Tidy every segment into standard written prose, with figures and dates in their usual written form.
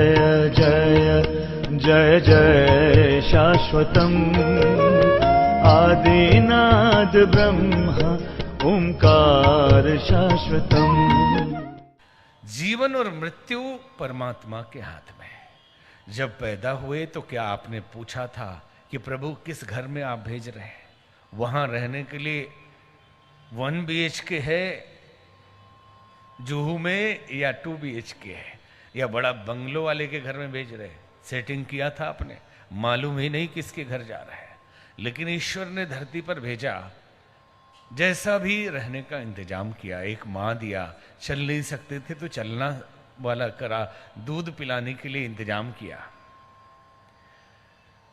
जय जय जय जय शाश्वतम् आदिनाद ब्रह्म ओंकार शाश्वतम्। जीवन और मृत्यु परमात्मा के हाथ में है। जब पैदा हुए तो क्या आपने पूछा था कि प्रभु किस घर में आप भेज रहे हैं? वहां रहने के लिए 1 BHK है जुहू में या 2 BHK है या बड़ा बंगलो वाले के घर में भेज रहे हैं? सेटिंग किया था आपने? मालूम ही नहीं किसके घर जा रहा है, लेकिन ईश्वर ने धरती पर भेजा, जैसा भी रहने का इंतजाम किया। एक माँ दिया, चल नहीं सकते थे तो चलना वाला करा, दूध पिलाने के लिए इंतजाम किया,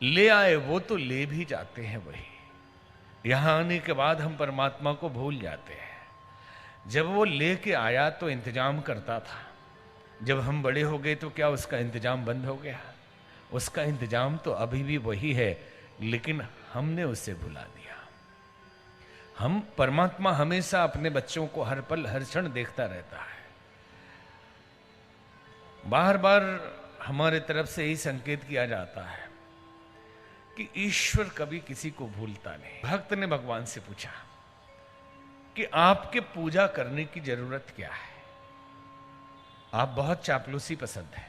ले आए वो तो ले भी जाते हैं वही। यहां आने के बाद हम परमात्मा को भूल जाते हैं। जब वो लेके आया तो इंतजाम करता था, जब हम बड़े हो गए तो क्या उसका इंतजाम बंद हो गया? उसका इंतजाम तो अभी भी वही है, लेकिन हमने उसे भुला दिया। हम परमात्मा हमेशा अपने बच्चों को हर पल हर क्षण देखता रहता है। बार बार हमारे तरफ से यही संकेत किया जाता है कि ईश्वर कभी किसी को भूलता नहीं। भक्त ने भगवान से पूछा कि आपके पूजा करने की जरूरत क्या है? आप बहुत चापलूसी पसंद है,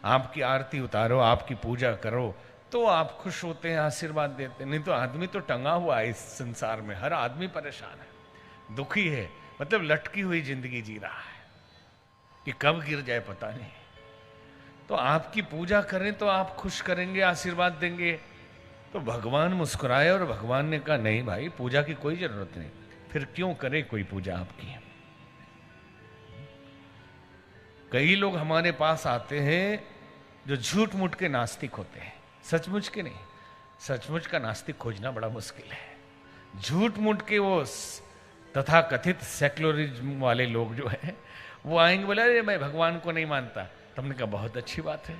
आपकी आरती उतारो, आपकी पूजा करो तो आप खुश होते हैं, आशीर्वाद देते हैं। नहीं तो आदमी तो टंगा हुआ है इस संसार में, हर आदमी परेशान है, दुखी है, मतलब लटकी हुई जिंदगी जी रहा है कि कब गिर जाए पता नहीं। तो आपकी पूजा करें तो आप खुश करेंगे, आशीर्वाद देंगे। तो भगवान मुस्कुराए और भगवान ने कहा नहीं भाई, पूजा की कोई जरूरत नहीं। फिर क्यों करे कोई पूजा आपकी? कई लोग हमारे पास आते हैं जो झूठ मूठ के नास्तिक होते हैं, सचमुच के नहीं। सचमुच का नास्तिक खोजना बड़ा मुश्किल है। झूठ मूठ के वो तथा कथित सेक्युलरिज्म वाले लोग जो हैं वो आएंगे, बोले अरे मैं भगवान को नहीं मानता। तो हमने कहा बहुत अच्छी बात है,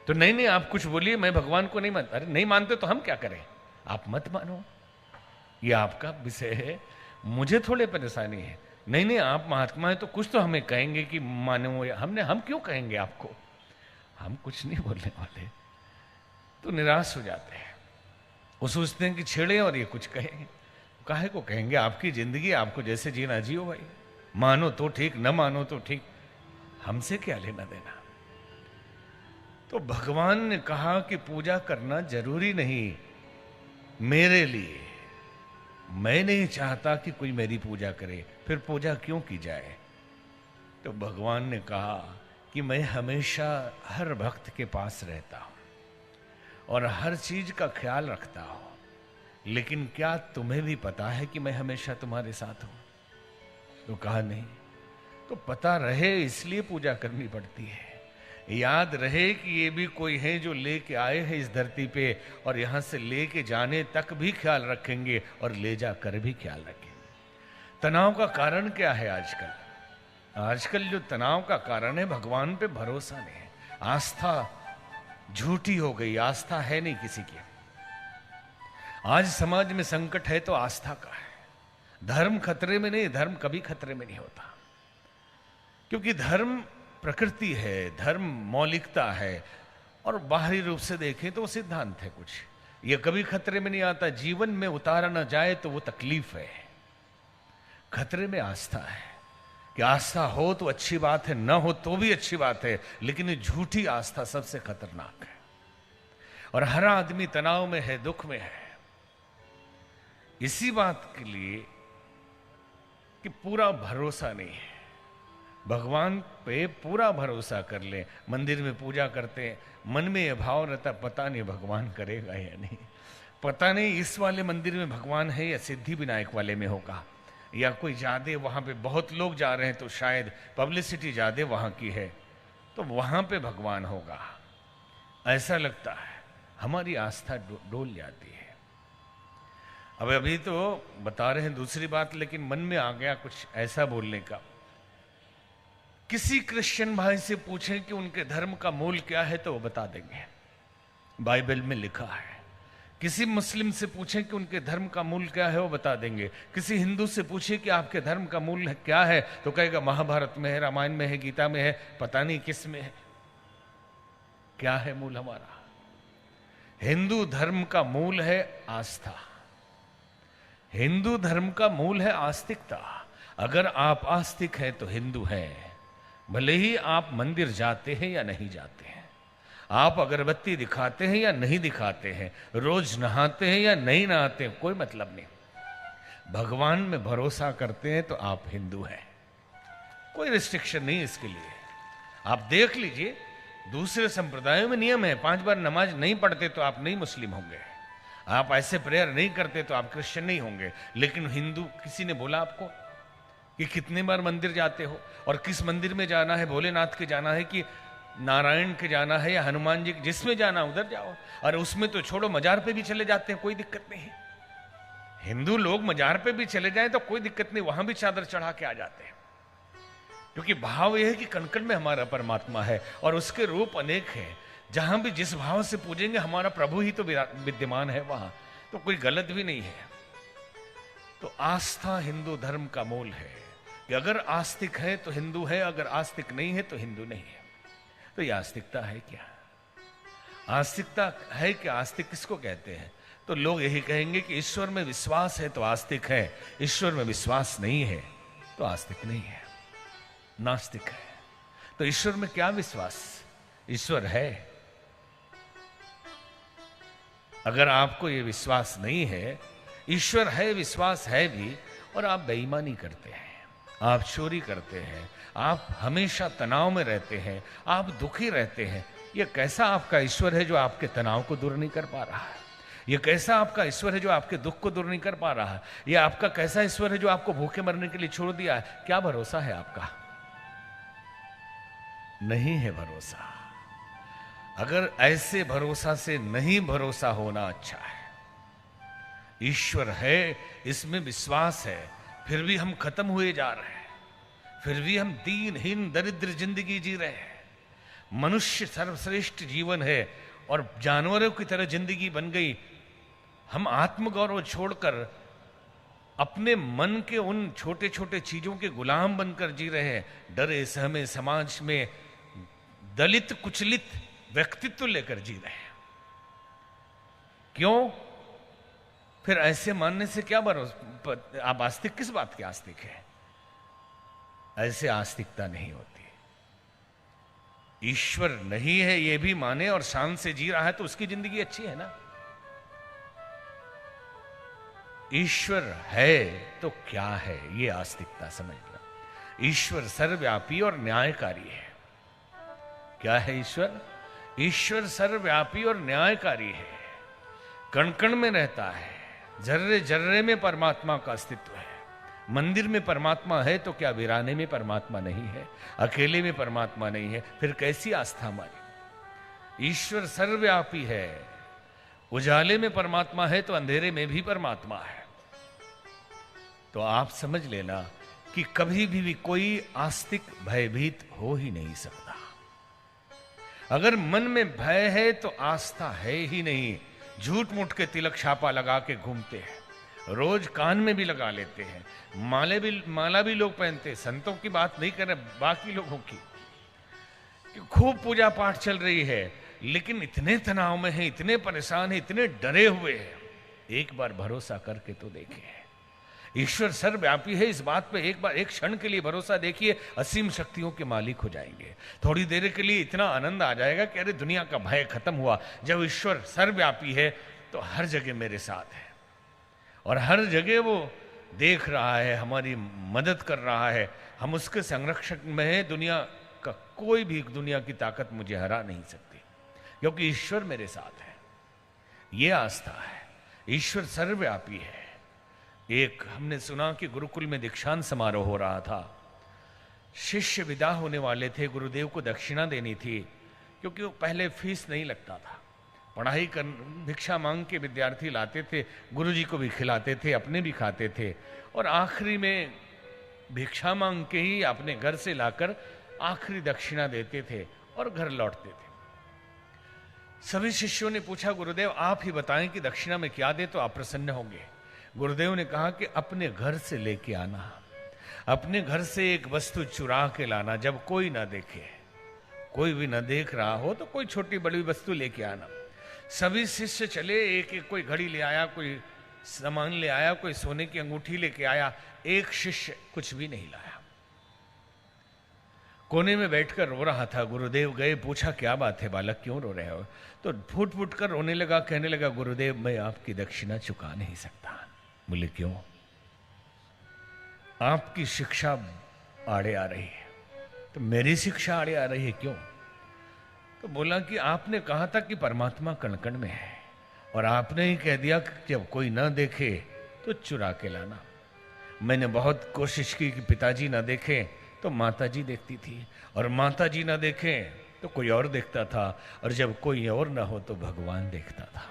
तो नहीं नहीं आप कुछ बोलिए, मैं भगवान को नहीं मानता। अरे नहीं मानते तो हम क्या करें? आप मत मानो, ये आपका विषय है, मुझे थोड़े परेशानी है। नहीं नहीं आप महात्मा है तो कुछ तो हमें कहेंगे कि मानो। हम क्यों कहेंगे आपको? हम कुछ नहीं बोलने वाले। तो निराश हो जाते हैं, वो सोचते हैं कि छेड़े और ये कुछ कहें। काहे को कहेंगे? आपकी जिंदगी, आपको जैसे जीना जियो भाई, मानो तो ठीक, न मानो तो ठीक, हमसे क्या लेना देना। तो भगवान ने कहा कि पूजा करना जरूरी नहीं मेरे लिए, मैं नहीं चाहता कि कोई मेरी पूजा करे, फिर पूजा क्यों की जाए? तो भगवान ने कहा कि मैं हमेशा हर भक्त के पास रहता हूं और हर चीज का ख्याल रखता हूं, लेकिन क्या तुम्हें भी पता है कि मैं हमेशा तुम्हारे साथ हूं? तो कहा नहीं। तो पता रहे इसलिए पूजा करनी पड़ती है, याद रहे कि ये भी कोई है जो लेके आए हैं इस धरती पे, और यहां से लेके जाने तक भी ख्याल रखेंगे और ले जाकर भी ख्याल रखेंगे। तनाव का कारण क्या है आजकल? आजकल जो तनाव का कारण है, भगवान पे भरोसा नहीं है, आस्था झूठी हो गई, आस्था है नहीं किसी की। आज समाज में संकट है तो आस्था का है। धर्म खतरे में नहीं, धर्म कभी खतरे में नहीं होता, क्योंकि धर्म प्रकृति है, धर्म मौलिकता है, और बाहरी रूप से देखें तो वो सिद्धांत है कुछ, ये कभी खतरे में नहीं आता। जीवन में उतारा न जाए तो वो तकलीफ है। खतरे में आस्था है, कि आस्था हो तो अच्छी बात है, न हो तो भी अच्छी बात है, लेकिन ये झूठी आस्था सबसे खतरनाक है। और हर आदमी तनाव में है, दुख में है, इसी बात के लिए कि पूरा भरोसा नहीं है। भगवान पे पूरा भरोसा कर ले। मंदिर में पूजा करते हैं, मन में यह भाव रहता पता नहीं भगवान करेगा या नहीं, पता नहीं इस वाले मंदिर में भगवान है या सिद्धि विनायक वाले में होगा, या कोई ज्यादा वहां पे बहुत लोग जा रहे हैं तो शायद पब्लिसिटी ज्यादा वहां की है तो वहां पे भगवान होगा, ऐसा लगता है। हमारी आस्था डोल जाती है। अब अभी तो बता रहे हैं दूसरी बात, लेकिन मन में आ गया कुछ ऐसा बोलने का। किसी क्रिश्चियन भाई से पूछें कि उनके धर्म का मूल क्या है तो वो बता देंगे, बाइबल में लिखा है। किसी मुस्लिम से पूछें कि उनके धर्म का मूल क्या है, वो बता देंगे। किसी हिंदू से पूछे कि आपके धर्म का मूल क्या है तो कहेगा महाभारत में है, रामायण में है, गीता में है, पता नहीं किस में है। क्या है मूल हमारा? हिंदू धर्म का मूल है आस्था। हिंदू धर्म का मूल है आस्तिकता। अगर आप आस्तिक हैं तो हिंदू हैं, भले ही आप मंदिर जाते हैं या नहीं जाते हैं, आप अगरबत्ती दिखाते हैं या नहीं दिखाते हैं, रोज नहाते हैं या नहीं नहाते हैं, कोई मतलब नहीं। भगवान में भरोसा करते हैं तो आप हिंदू हैं। कोई रिस्ट्रिक्शन नहीं इसके लिए। आप देख लीजिए, दूसरे संप्रदायों में नियम है, 5 बार नमाज नहीं पढ़ते तो आप नहीं मुस्लिम होंगे, आप ऐसे प्रेयर नहीं करते तो आप क्रिश्चियन नहीं होंगे। लेकिन हिंदू, किसी ने बोला आपको कि कितने बार मंदिर जाते हो और किस मंदिर में जाना है, भोलेनाथ के जाना है कि नारायण के जाना है या हनुमान जी, जिसमें जाना उधर जाओ। और उसमें तो छोड़ो, मजार पे भी चले जाते हैं, कोई दिक्कत नहीं है। हिंदू लोग मजार पे भी चले जाएं तो कोई दिक्कत नहीं, वहां भी चादर चढ़ा के आ जाते हैं, क्योंकि भाव यह है कि कण-कण में हमारा परमात्मा है और उसके रूप अनेक हैं। जहां भी जिस भाव से पूजेंगे, हमारा प्रभु ही तो विद्यमान है वहां, तो कोई गलत भी नहीं है। तो आस्था हिंदू धर्म का मूल है कि अगर आस्तिक है तो हिंदू है, अगर आस्तिक नहीं है तो हिंदू नहीं है। तो यह आस्तिकता है क्या? आस्तिकता है क्या? आस्तिक किसको कहते हैं? तो लोग यही कहेंगे कि ईश्वर में विश्वास है तो आस्तिक है, ईश्वर में विश्वास नहीं है तो आस्तिक नहीं है, नास्तिक है। तो ईश्वर में क्या विश्वास? ईश्वर है। अगर आपको यह विश्वास नहीं है, ईश्वर है, विश्वास है भी, और आप बेईमानी करते हैं, आप चोरी करते हैं, आप हमेशा तनाव में रहते हैं, आप दुखी रहते हैं, यह कैसा आपका ईश्वर है जो आपके तनाव को दूर नहीं कर पा रहा है? यह कैसा आपका ईश्वर है जो आपके दुख को दूर नहीं कर पा रहा है? यह आपका कैसा ईश्वर है जो आपको भूखे मरने के लिए छोड़ दिया है? क्या भरोसा है आपका? नहीं है भरोसा। अगर ऐसे भरोसा से नहीं भरोसा होना अच्छा है। ईश्वर है, इसमें विश्वास है, फिर भी हम खत्म हुए जा रहे हैं, फिर भी हम दीनहीन दरिद्र जिंदगी जी रहे हैं। मनुष्य सर्वश्रेष्ठ जीवन है और जानवरों की तरह जिंदगी बन गई। हम आत्मगौरव छोड़कर अपने मन के उन छोटे छोटे चीजों के गुलाम बनकर जी रहे हैं। डरे सहमे समाज में दलित कुचलित व्यक्तित्व लेकर जी रहे हैं। क्यों? फिर ऐसे मानने से क्या भरोसा? आप आस्तिक किस बात के आस्तिक है? ऐसे आस्तिकता नहीं होती। ईश्वर नहीं है ये भी माने और शान से जी रहा है तो उसकी जिंदगी अच्छी है ना। ईश्वर है तो क्या है, ये आस्तिकता समझना। ईश्वर सर्वव्यापी और न्यायकारी है। क्या है ईश्वर? ईश्वर सर्वव्यापी और न्यायकारी है, कण कण में रहता है, जर्रे जर्रे में परमात्मा का अस्तित्व है। मंदिर में परमात्मा है तो क्या वीराने में परमात्मा नहीं है? अकेले में परमात्मा नहीं है? फिर कैसी आस्था हमारी? ईश्वर सर्वव्यापी है, उजाले में परमात्मा है तो अंधेरे में भी परमात्मा है। तो आप समझ लेना कि कभी भी कोई आस्तिक भयभीत हो ही नहीं सकता। अगर मन में भय है तो आस्था है ही नहीं। झूठ मूठ के तिलक छापा लगा के घूमते हैं, रोज कान में भी लगा लेते हैं, माला भी लोग पहनते हैं। संतों की बात नहीं कर रहे, बाकी लोगों की। खूब पूजा पाठ चल रही है, लेकिन इतने तनाव में है, इतने परेशान है, इतने डरे हुए हैं। एक बार भरोसा करके तो देखिए, ईश्वर सर्वव्यापी है, इस बात पे एक बार, एक क्षण के लिए भरोसा देखिए, असीम शक्तियों के मालिक हो जाएंगे। थोड़ी देर के लिए इतना आनंद आ जाएगा कि अरे दुनिया का भय खत्म हुआ। जब ईश्वर सर्वव्यापी है तो हर जगह मेरे साथ है और हर जगह वो देख रहा है, हमारी मदद कर रहा है। हम उसके संरक्षण में है। दुनिया का कोई भी, दुनिया की ताकत मुझे हरा नहीं सकती, क्योंकि ईश्वर मेरे साथ है। ये आस्था है। ईश्वर सर्वव्यापी है। एक हमने सुना कि गुरुकुल में दीक्षांत समारोह हो रहा था। शिष्य विदा होने वाले थे, गुरुदेव को दक्षिणा देनी थी, क्योंकि वो पहले फीस नहीं लगता था। पढ़ाई कर भिक्षा मांग के विद्यार्थी लाते थे, गुरुजी को भी खिलाते थे, अपने भी खाते थे, और आखिरी में भिक्षा मांग के ही अपने घर से लाकर आखिरी दक्षिणा देते थे और घर लौटते थे। सभी शिष्यों ने पूछा, गुरुदेव आप ही बताएं कि दक्षिणा में क्या दे तो आप प्रसन्न होंगे। गुरुदेव ने कहा कि अपने घर से लेके आना, अपने घर से एक वस्तु चुरा के लाना, जब कोई ना देखे। कोई भी न देख रहा हो तो कोई छोटी बड़ी वस्तु लेके आना। सभी शिष्य चले, एक एक, कोई घड़ी ले आया, कोई सामान ले आया, कोई सोने की अंगूठी लेके आया। एक शिष्य कुछ भी नहीं लाया, कोने में बैठकर रो रहा था। गुरुदेव गए, पूछा क्या बात है बालक, क्यों रो रहे हो? तो फूट फूट कर रोने लगा, कहने लगा गुरुदेव मैं आपकी दक्षिणा चुका नहीं सकता। बोले क्यों? आपकी शिक्षा आड़े आ रही है। तो मेरी शिक्षा आड़े आ रही है क्यों? तो बोला कि आपने कहा था कि परमात्मा कण कण में है, और आपने ही कह दिया कि जब कोई ना देखे तो चुरा के लाना। मैंने बहुत कोशिश की कि पिताजी ना देखें तो माताजी देखती थी, और माताजी ना देखें तो कोई और देखता था, और जब कोई और ना हो तो भगवान देखता था।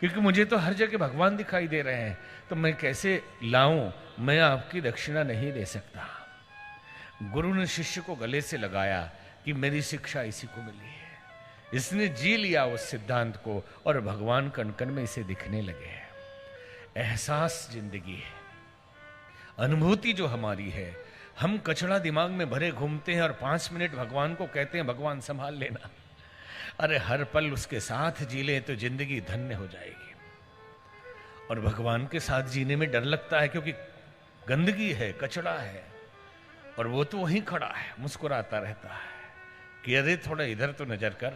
क्योंकि मुझे तो हर जगह भगवान दिखाई दे रहे हैं, तो मैं कैसे लाऊं? मैं आपकी दक्षिणा नहीं दे सकता। गुरु ने शिष्य को गले से लगाया कि मेरी शिक्षा इसी को मिली है। इसने जी लिया उस सिद्धांत को, और भगवान कण कण में इसे दिखने लगे। एहसास जिंदगी है, अनुभूति जो हमारी है। हम कचड़ा दिमाग में भरे घूमते हैं और 5 मिनट भगवान को कहते हैं भगवान संभाल लेना। अरे हर पल उसके साथ जी ले तो जिंदगी धन्य हो जाएगी। और भगवान के साथ जीने में डर लगता है, क्योंकि गंदगी है, कचड़ा है, और वो तो वहीं खड़ा है, मुस्कुराता रहता है कि अरे थोड़ा इधर तो नजर कर।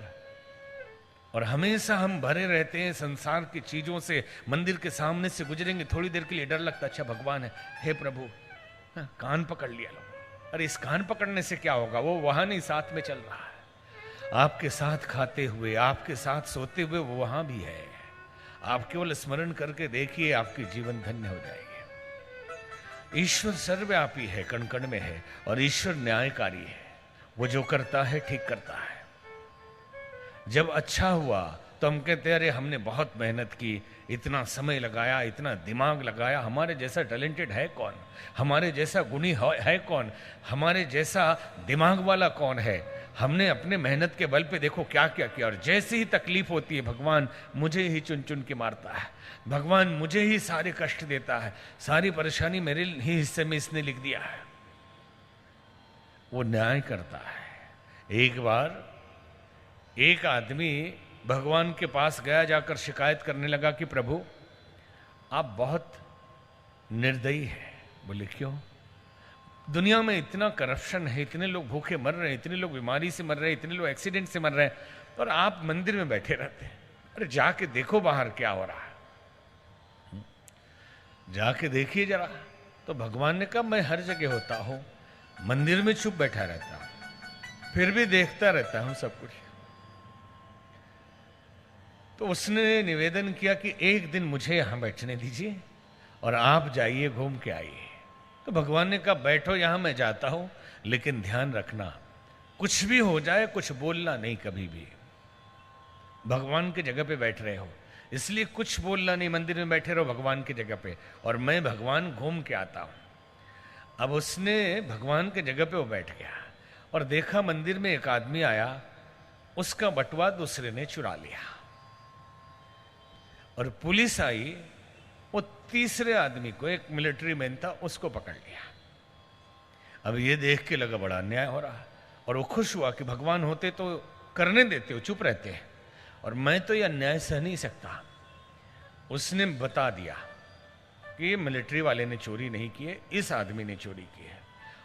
और हमेशा हम भरे रहते हैं संसार की चीजों से। मंदिर के सामने से गुजरेंगे, थोड़ी देर के लिए डर लगता, अच्छा भगवान है, हे प्रभु। हाँ, कान पकड़ लिया लोग। अरे इस कान पकड़ने से क्या होगा? वो वहां नहीं, साथ में चल रहा है। आपके साथ खाते हुए, आपके साथ सोते हुए वो वहां भी है। आप केवल स्मरण करके देखिए, आपकी जीवन धन्य हो जाएगी। ईश्वर सर्वव्यापी है, कण कण में है, और ईश्वर न्यायकारी है। वो जो करता है ठीक करता है। जब अच्छा हुआ तो हम कहते हैं अरे हमने बहुत मेहनत की, इतना समय लगाया, इतना दिमाग लगाया। हमारे जैसा टैलेंटेड है कौन? हमारे जैसा गुणी है कौन? हमारे जैसा दिमाग वाला कौन है? हमने अपने मेहनत के बल पे देखो क्या क्या किया। और जैसे ही तकलीफ होती है, भगवान मुझे ही चुन चुन के मारता है, भगवान मुझे ही सारे कष्ट देता है, सारी परेशानी मेरे ही हिस्से में इसने लिख दिया है। वो न्याय करता है। एक बार एक आदमी भगवान के पास गया, जाकर शिकायत करने लगा कि प्रभु आप बहुत निर्दयी हैं। बोले क्यों? दुनिया में इतना करप्शन है, इतने लोग भूखे मर रहे हैं, इतने लोग बीमारी से मर रहे हैं, इतने लोग एक्सीडेंट से मर रहे हैं, और आप मंदिर में बैठे रहते हैं। अरे जाके देखो बाहर क्या हो रहा है, जाके देखिए जरा। तो भगवान ने कहा मैं हर जगह होता हूं, मंदिर में चुप बैठा रहता हूं, फिर भी देखता रहता हूं सब कुछ। तो उसने निवेदन किया कि एक दिन मुझे यहां बैठने दीजिए और आप जाइए घूम के आइए। तो भगवान ने कहा बैठो यहां, मैं जाता हूं, लेकिन ध्यान रखना कुछ भी हो जाए कुछ बोलना नहीं कभी भी। भगवान की जगह पे बैठ रहे हो, इसलिए कुछ बोलना नहीं, मंदिर में बैठे रहो भगवान की जगह पे, और मैं भगवान घूम के आता हूं। अब उसने भगवान की जगह पे वो बैठ गया और देखा मंदिर में एक आदमी आया, उसका बटुआ दूसरे ने चुरा लिया, और पुलिस आई, वो तीसरे आदमी को, एक मिलिट्री मैन था, उसको पकड़ लिया। अब ये देख के लगा बड़ा अन्याय हो रहा है, और वो खुश हुआ कि भगवान होते तो करने देते हो, चुप रहते हैं, और मैं तो ये अन्याय सह नहीं सकता। उसने बता दिया कि ये मिलिट्री वाले ने चोरी नहीं की है, इस आदमी ने चोरी की है,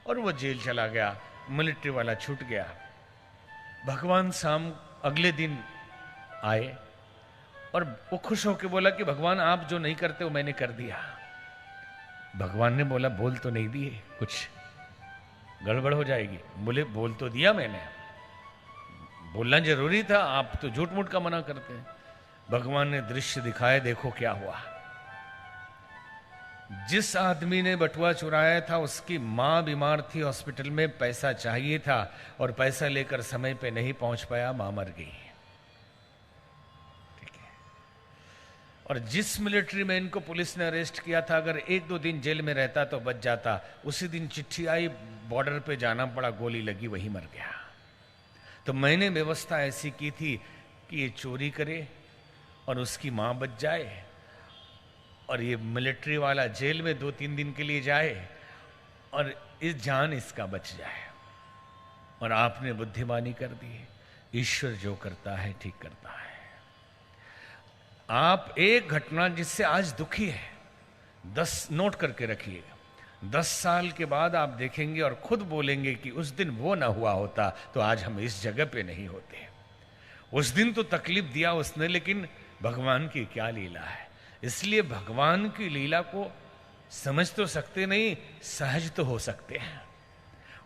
और वो जेल चला गया, मिलिट्री वाला छूट गया। भगवान शाम अगले दिन आए और वो खुश होकर बोला कि भगवान आप जो नहीं करते वो मैंने कर दिया। भगवान ने बोला बोल तो नहीं दिए, कुछ गड़बड़ हो जाएगी। बोले बोल तो दिया मैंने, बोलना जरूरी था, आप तो झूठ मूठ का मना करते हैं। भगवान ने दृश्य दिखाया, देखो क्या हुआ। जिस आदमी ने बटुआ चुराया था उसकी मां बीमार थी, हॉस्पिटल में पैसा चाहिए था, और पैसा लेकर समय पे नहीं पहुंच पाया, मां मर गई। और जिस मिलिट्री मैन को पुलिस ने अरेस्ट किया था, अगर 1-2 दिन जेल में रहता तो बच जाता। उसी दिन चिट्ठी आई, बॉर्डर पे जाना पड़ा, गोली लगी, वही मर गया। तो मैंने व्यवस्था ऐसी की थी कि ये चोरी करे और उसकी मां बच जाए, और ये मिलिट्री वाला जेल में 2-3 दिन के लिए जाए, और इस जान इसका बच जाए। और आपने बुद्धिमानी कर दी। ईश्वर जो करता है ठीक करता है। आप एक घटना जिससे आज दुखी है, 10 नोट करके रखिएगा। 10 साल के बाद आप देखेंगे और खुद बोलेंगे कि उस दिन वो ना हुआ होता तो आज हम इस जगह पे नहीं होते। उस दिन तो तकलीफ दिया उसने, लेकिन भगवान की क्या लीला है। इसलिए भगवान की लीला को समझ तो सकते नहीं, सहज तो हो सकते हैं।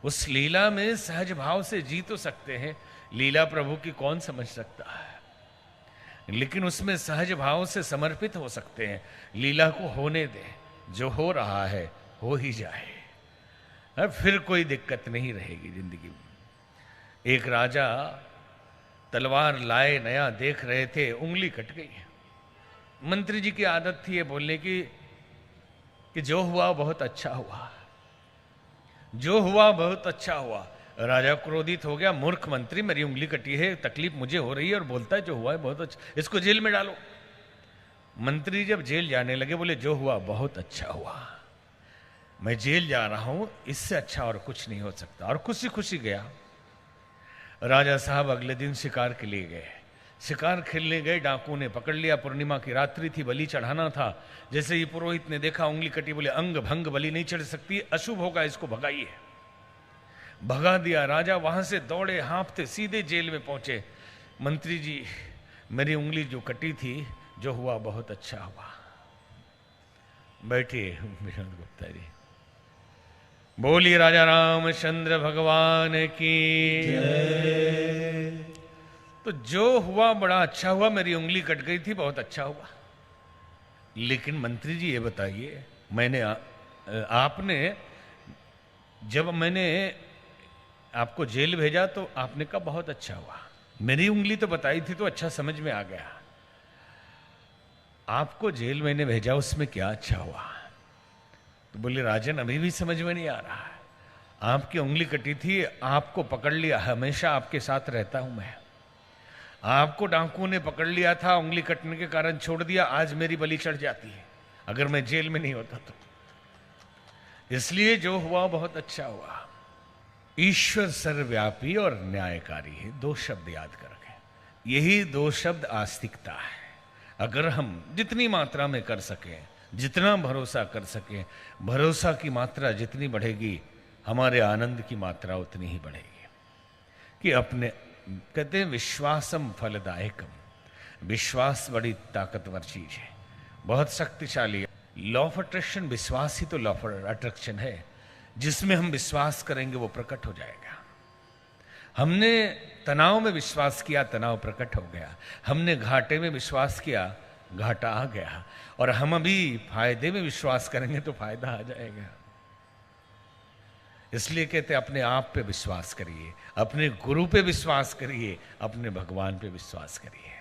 उस लीला में सहज भाव से जी तो सकते हैं। लीला प्रभु की कौन समझ सकता है, लेकिन उसमें सहज भाव से समर्पित हो सकते हैं। लीला को होने दें, जो हो रहा है हो ही जाए, अब फिर कोई दिक्कत नहीं रहेगी जिंदगी में। एक राजा तलवार लाए नया देख रहे थे, उंगली कट गई। मंत्री जी की आदत थी ये बोलने की कि जो हुआ बहुत अच्छा हुआ, जो हुआ बहुत अच्छा हुआ। राजा क्रोधित हो गया, मूर्ख मंत्री, मेरी उंगली कटी है, तकलीफ मुझे हो रही है और बोलता है जो हुआ है बहुत अच्छा, इसको जेल में डालो। मंत्री जब जेल जाने लगे बोले जो हुआ बहुत अच्छा हुआ, मैं जेल जा रहा हूं, इससे अच्छा और कुछ नहीं हो सकता। और खुशी खुशी गया। राजा साहब अगले दिन शिकार के लिए गए। शिकार खेलने गए, डाकू ने पकड़ लिया। पूर्णिमा की रात्रि थी, बलि चढ़ाना था। जैसे ही पुरोहित ने देखा उंगली कटी, बोले अंग भंग बलि नहीं चढ़ सकती, अशुभ होगा, इसको भगाइए। भगा दिया। राजा वहां से दौड़े हाँफते सीधे जेल में पहुंचे। मंत्री जी, मेरी उंगली जो कटी थी, जो हुआ बहुत अच्छा हुआ। बैठिए विनोद गुप्ता जी। बोलिए राजा रामचंद्र भगवान की जय। तो जो हुआ बड़ा अच्छा हुआ, मेरी उंगली कट गई थी, बहुत अच्छा हुआ। लेकिन मंत्री जी ये बताइए, आपने जब मैंने आपको जेल भेजा तो आपने कहा बहुत अच्छा हुआ, मेरी उंगली तो बताई थी तो अच्छा समझ में आ गया, आपको जेल मैंने भेजा उसमें क्या अच्छा हुआ? तो बोले राजन अभी भी समझ में नहीं आ रहा है, आपकी उंगली कटी थी, आपको पकड़ लिया, हमेशा आपके साथ रहता हूं मैं, आपको डाकू ने पकड़ लिया था, उंगली कटने के कारण छोड़ दिया, आज मेरी बलि चढ़ जाती है अगर मैं जेल में नहीं होता तो। इसलिए जो हुआ बहुत अच्छा हुआ। ईश्वर सर्वव्यापी और न्यायकारी है, 2 शब्द याद कर रखें। यही 2 शब्द आस्तिकता है। अगर हम जितनी मात्रा में कर सकें, जितना भरोसा कर सकें, भरोसा की मात्रा जितनी बढ़ेगी, हमारे आनंद की मात्रा उतनी ही बढ़ेगी। कि अपने कहते हैं विश्वासम फलदायकम, विश्वास बड़ी ताकतवर चीज है, बहुत शक्तिशाली है। लॉ ऑफ अट्रैक्शन, विश्वास ही तो लॉ ऑफ अट्रैक्शन है। जिसमें हम विश्वास करेंगे वो प्रकट हो जाएगा। हमने तनाव में विश्वास किया, तनाव प्रकट हो गया। हमने घाटे में विश्वास किया, घाटा आ गया। और हम अभी फायदे में विश्वास करेंगे तो फायदा आ जाएगा। इसलिए कहते अपने आप पे विश्वास करिए, अपने गुरु पे विश्वास करिए, अपने भगवान पे विश्वास करिए।